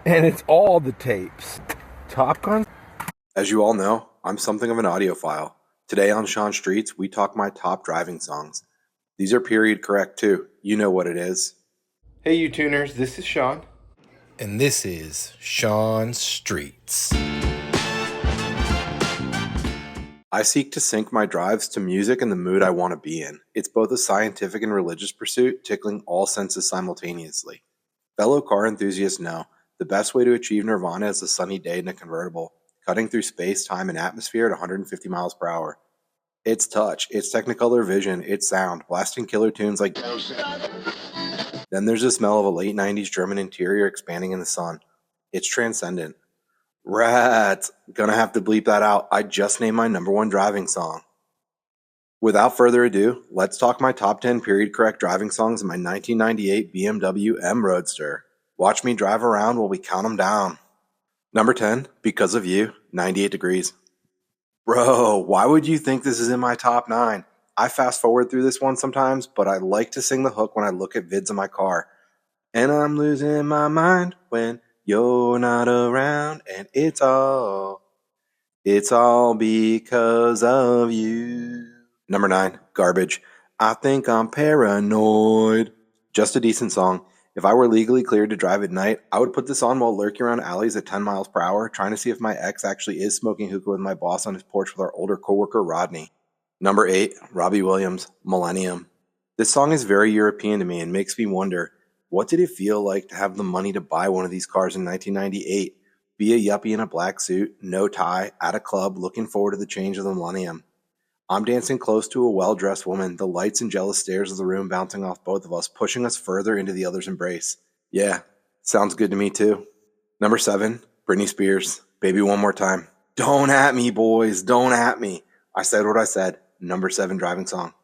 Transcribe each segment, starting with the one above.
And it's all the tapes. Top Gun. As you all know, I'm something of an audiophile. Today on Sean'Z StreetZ, we talk my top driving songs. These are period correct too. You know what it is. Hey, you tuners, this is Sean. And this is Sean'Z StreetZ. I seek to sync my drives to music and the mood I want to be in. It's both a scientific and religious pursuit, tickling all senses simultaneously. Fellow car enthusiasts know the best way to achieve nirvana is a sunny day in a convertible, cutting through space, time, and atmosphere at 150 miles per hour. It's touch, it's Technicolor vision, it's sound, blasting killer tunes like... Then there's the smell of a late 90s German interior expanding in the sun. It's transcendent. Rats! Gonna have to bleep that out. I just named my number one driving song. Without further ado, let's talk my top 10 period correct driving songs in my 1998 BMW M Roadster. Watch me drive around while we count them down. Number 10, Because of You, 98 Degrees. Bro, why would you think this is in my top 9? I fast forward through this one sometimes, but I like to sing the hook when I look at vids in my car. And I'm losing my mind when you're not around, and it's all because of you. Number 9, Garbage. I think I'm paranoid. Just a decent song. If I were legally cleared to drive at night, I would put this on while lurking around alleys at 10 miles per hour, trying to see if my ex actually is smoking hookah with my boss on his porch with our older coworker Rodney. Number 8, Robbie Williams, Millennium. This song is very European to me and makes me wonder, what did it feel like to have the money to buy one of these cars in 1998? Be a yuppie in a black suit, no tie, at a club, looking forward to the change of the millennium. I'm dancing close to a well-dressed woman, the lights and jealous stares of the room bouncing off both of us, pushing us further into the other's embrace. Yeah, sounds good to me too. Number 7, Britney Spears, Baby One More Time. Don't at me, boys, don't at me. I said what I said. Number 7 driving song.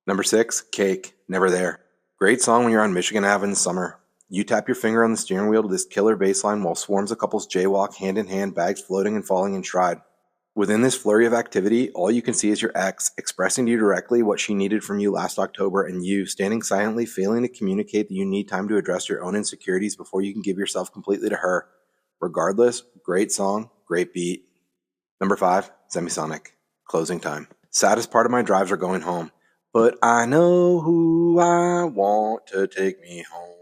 Number 6, Cake, Never There. Great song when you're on Michigan Ave in the summer. You tap your finger on the steering wheel to this killer bass line while swarms of couples jaywalk hand in hand, bags floating and falling in stride. Within this flurry of activity, all you can see is your ex expressing to you directly what she needed from you last October, and you standing silently, failing to communicate that you need time to address your own insecurities before you can give yourself completely to her. Regardless, great song, great beat. Number 5, Semisonic, Closing Time. Saddest part of my drives are going home, but I know who I want to take me home.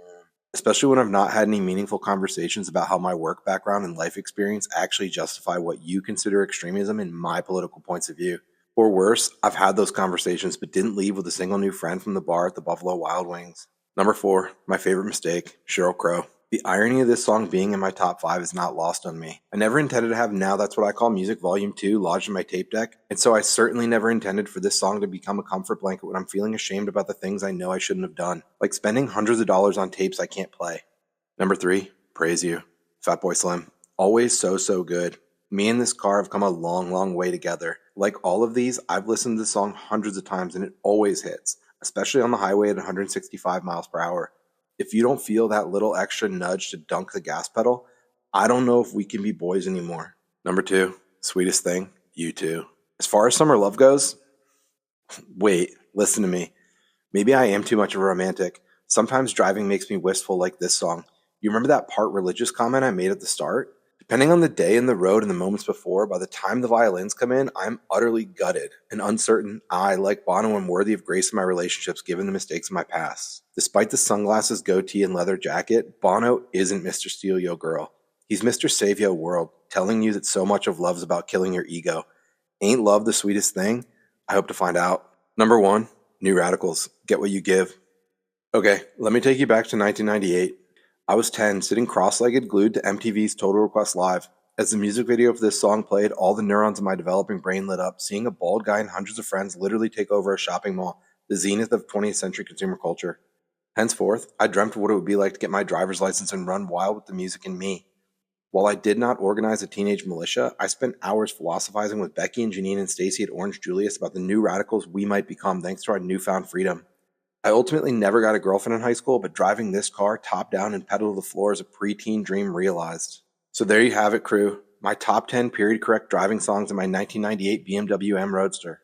Especially when I've not had any meaningful conversations about how my work background and life experience actually justify what you consider extremism in my political points of view. Or worse, I've had those conversations but didn't leave with a single new friend from the bar at the Buffalo Wild Wings. Number 4, my favorite mistake, Sheryl Crow. The irony of this song being in my top 5 is not lost on me. I never intended to have Now That's What I Call Music Volume 2 lodged in my tape deck, and so I certainly never intended for this song to become a comfort blanket when I'm feeling ashamed about the things I know I shouldn't have done, like spending hundreds of dollars on tapes I can't play. Number 3, Praise You, Fatboy Slim. Always so good. Me and this car have come a long way together. Like all of these, I've listened to the song hundreds of times and it always hits, especially on the highway at 165 miles per hour. If you don't feel that little extra nudge to dunk the gas pedal, I don't know if we can be boys anymore. Number 2, Sweetest Thing, U2. As far as summer love goes, wait, listen to me. Maybe I am too much of a romantic. Sometimes driving makes me wistful like this song. You remember that part religious comment I made at the start? Depending on the day and the road and the moments before, by the time the violins come in, I'm utterly gutted and uncertain. I, like Bono, am worthy of grace in my relationships given the mistakes of my past. Despite the sunglasses, goatee, and leather jacket, Bono isn't Mr. Steal Yo Girl. He's Mr. Save Yo World, telling you that so much of love's about killing your ego. Ain't love the sweetest thing? I hope to find out. Number 1, New Radicals, Get What You Give. Okay, let me take you back to 1998. I was 10, sitting cross-legged glued to MTV's Total Request Live. As the music video for this song played, all the neurons in my developing brain lit up, seeing a bald guy and hundreds of friends literally take over a shopping mall, the zenith of 20th century consumer culture. Henceforth, I dreamt of what it would be like to get my driver's license and run wild with the music in me. While I did not organize a teenage militia, I spent hours philosophizing with Becky and Janine and Stacy at Orange Julius about the new radicals we might become thanks to our newfound freedom. I ultimately never got a girlfriend in high school, but driving this car top down and pedal to the floor is a preteen dream realized. So there you have it, crew. My top 10 period correct driving songs in my 1998 BMW M Roadster.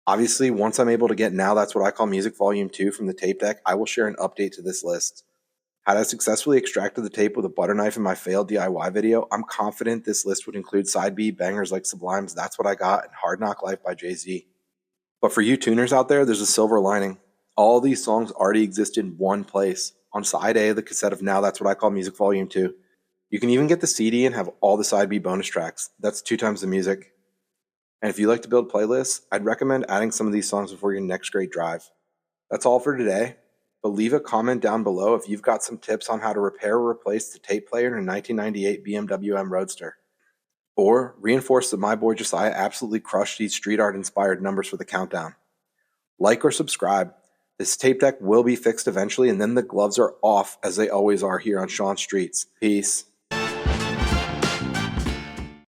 Obviously, once I'm able to get Now That's What I Call Music Volume 2 from the tape deck, I will share an update to this list. Had I successfully extracted the tape with a butter knife in my failed DIY video, I'm confident this list would include side B bangers like Sublime's That's What I Got and Hard Knock Life by Jay-Z. But for you tuners out there, there's a silver lining. All these songs already exist in one place, on side A of the cassette of Now That's What I Call Music Volume 2. You can even get the CD and have all the side B bonus tracks. That's 2 times the music. And if you like to build playlists, I'd recommend adding some of these songs before your next great drive. That's all for today, but leave a comment down below if you've got some tips on how to repair or replace the tape player in a 1998 BMW M Roadster. Or reinforce that my boy Josiah absolutely crushed these street art inspired numbers for the countdown. Like or subscribe. This tape deck will be fixed eventually, and then the gloves are off as they always are here on Sean'Z StreetZ. Peace.